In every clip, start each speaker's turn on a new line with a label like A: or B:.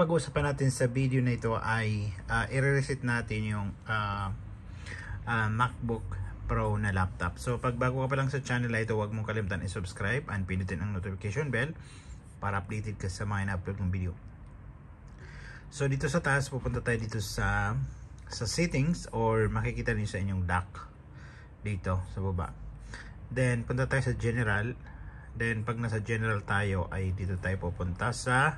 A: pag-uusapan natin sa video na ito ay i-reset natin yung MacBook Pro na laptop. So pag bago ka pa lang sa channel na ito, huwag mong kalimutan i-subscribe and pinutin ang notification bell para updated ka sa mga ina-upload ng video. So dito sa taas, pupunta tayo dito sa settings, or makikita niyo sa inyong dock dito sa baba. Then punta tayo sa general. Then pag nasa general tayo ay dito tayo pupunta sa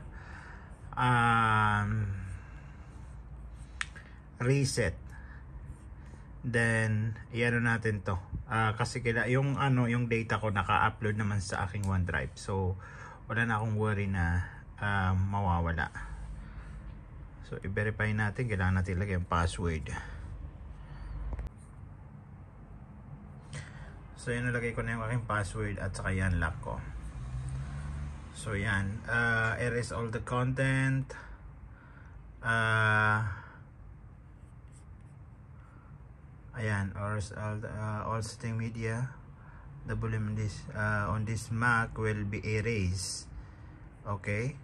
A: reset. Then iano natin to kasi yung data ko naka-upload naman sa aking OneDrive, so wala na akong worry na mawawala. So i-verify natin, kailangan natin ilagay ang password. So yan, nalagay ko na yung aking password at saka yan lock ko. So yan, erase all the content, ayan, or all setting media, the volume on this Mac will be erased. Okay,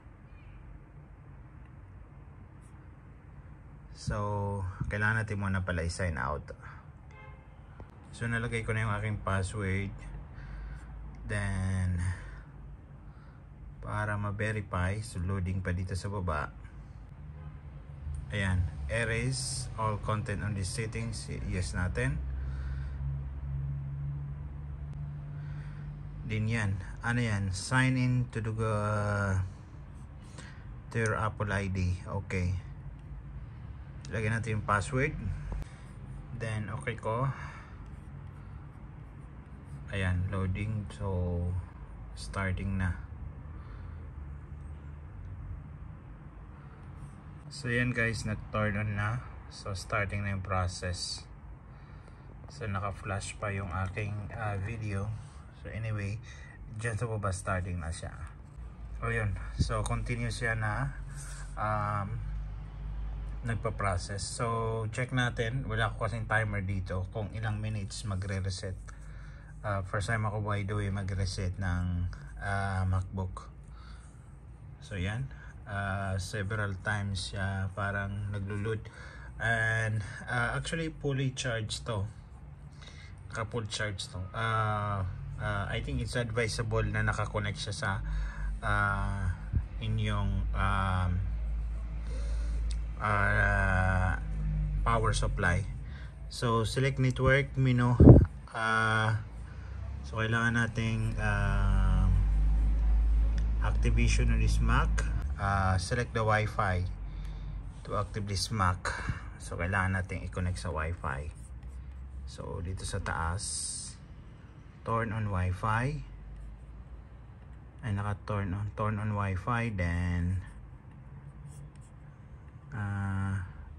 A: so kailangan natin muna pala i-sign out. So nalagay ko na yung aking password. Then para ma-verify, so loading pa dito sa baba. Ayan, erase all content on these settings, yes natin. Din yan, ano yan, sign in to your Apple ID. Okay, lagyan natin yung password. Then okay ko. Ayan, loading, so starting na. So yan guys, nag-turn on na. So starting na yung process. So naka-flash pa yung aking video. So anyway, dyan sa baba starting na siya. O yun, so continue siya na nagpa-process. So check natin, wala ko kasing timer dito kung ilang minutes magre-reset. First time ako by the way mag-reset ng MacBook. So yan, several times siya parang naglo-load, and actually fully charged to, full charge to. I think it's advisable na nakakonect siya sa inyong power supply. So select network menu. So kailangan nating activation on this Mac. Select the Wi-Fi to active this Mac. So kailangan natin i-connect sa Wi-Fi. So dito sa taas, turn on Wi-Fi. Ay, naka-turn on Wi-Fi. Then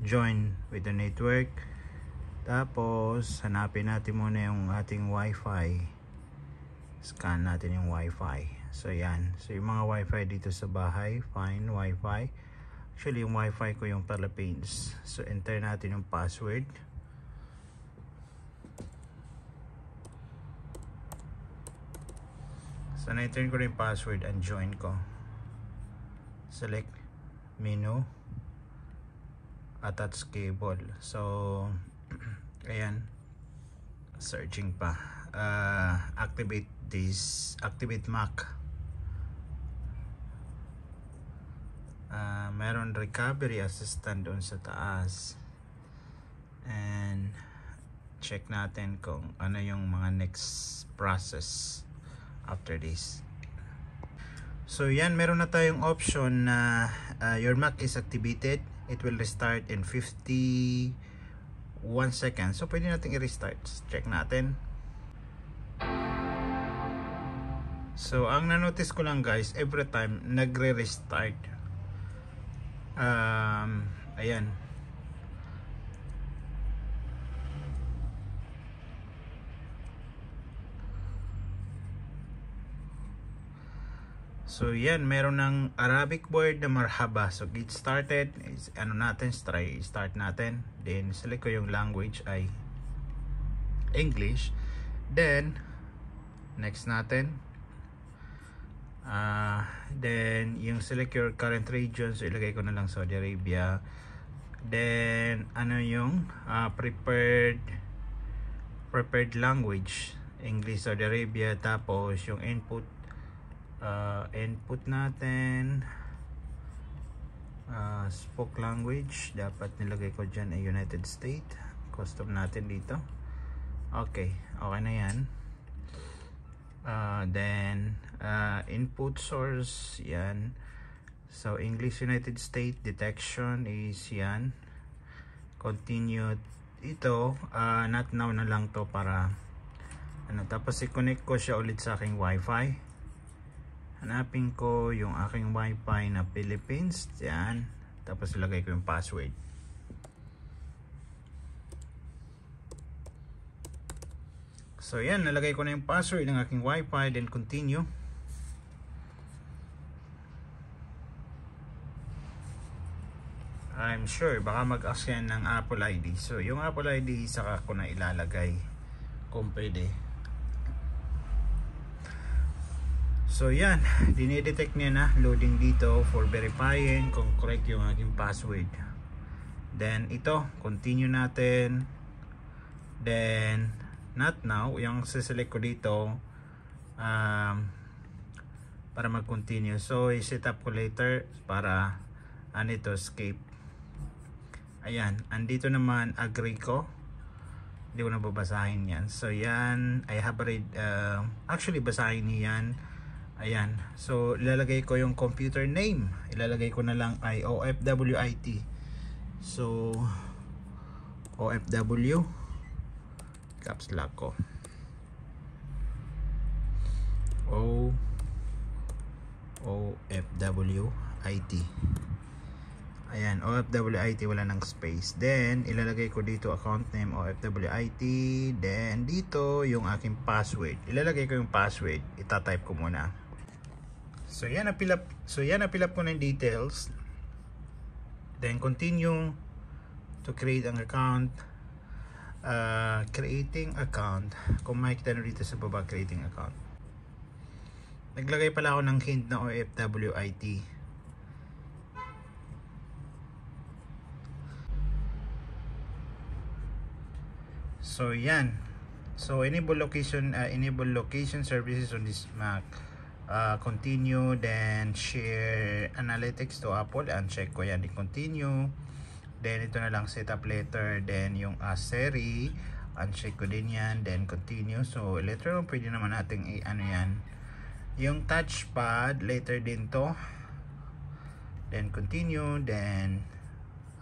A: join with the network. Tapos hanapin natin muna yung ating Wi-Fi. Scan natin yung Wi-Fi. So yan, so yung mga Wi-Fi dito sa bahay, find Wi-Fi. Actually yung Wi-Fi ko yung Philippines. So enter natin yung password. So na-enter ko rin yung password and join ko. Select menu, attach cable. So ayan, searching pa. Activate Mac. Meron recovery assistant doon sa taas, and check natin kung ano yung mga next process after this. So yan, meron na tayong option na your Mac is activated. It will restart in 51 seconds. So pwede natin i-restart. Check natin. So ang na-notice ko lang guys, every time nagre-restart. Ayan. So yan, meron ng Arabic word na marhaba. So get started. Ano natin, try start natin. Then select ko yung language ay English. Then next natin. Then yung select your current region, so ilagay ko na lang Saudi Arabia. Then ano yung prepared language, English, Saudi Arabia. Tapos yung input natin, spoke language, dapat nilagay ko dyan ay United States. Custom natin dito. Okay na yan. Then input source, yan. So English United States, detection is yan. Continue ito, not now na lang to para ano. Tapos i-connect ko siya ulit sa aking wifi. Hanapin ko yung aking wifi na Philippines, yan. Tapos ilagay ko yung password. So yan, nalagay ko na yung password ng aking wifi, then continue. I'm sure baka mag-ask yan ng Apple ID. So yung Apple ID saka ko na ilalagay kung pwede. So yan, dinidetect niya na, loading dito for verifying kung correct yung aking password. Then ito, continue natin. Then not now, yung siselect ko dito para mag-continue. So i-set up ko later para ito, escape. Ayan, andito naman agree ko. Hindi ko na babasahin yan. So yan, I have read, actually basahin niyan. Ayan, so ilalagay ko yung computer name. Ilalagay ko na lang ay OFWIT. So OFW, caps lock ko, OFWIT. Ayan, OFWIT, wala ng space. Then ilalagay ko dito account name OFWIT. Then dito yung aking password. Ilalagay ko yung password. Ita-type ko muna. So yan, na-fill up ko na yung details. Then continue to create an account. Creating account. Kung makikita nyo dito sa baba, creating account. Naglagay pala ako ng hint na OFWIT. So yan. So enable location services on this Mac. Continue, then share analytics to Apple, uncheck ko yan, di continue. Then ito na lang setup later, then yung Siri, uncheck ko din yan, then continue. So later on pwede naman nating ano yan, yung touchpad later din to, then continue. Then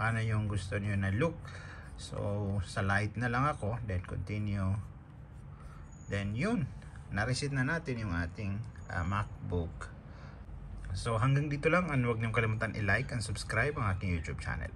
A: ano yung gusto niyo na look, so sa light na lang ako, then continue. Then yun, na-reset na natin yung ating MacBook. So hanggang dito lang, and huwag niyong kalimutan i-like and subscribe ang aking YouTube channel.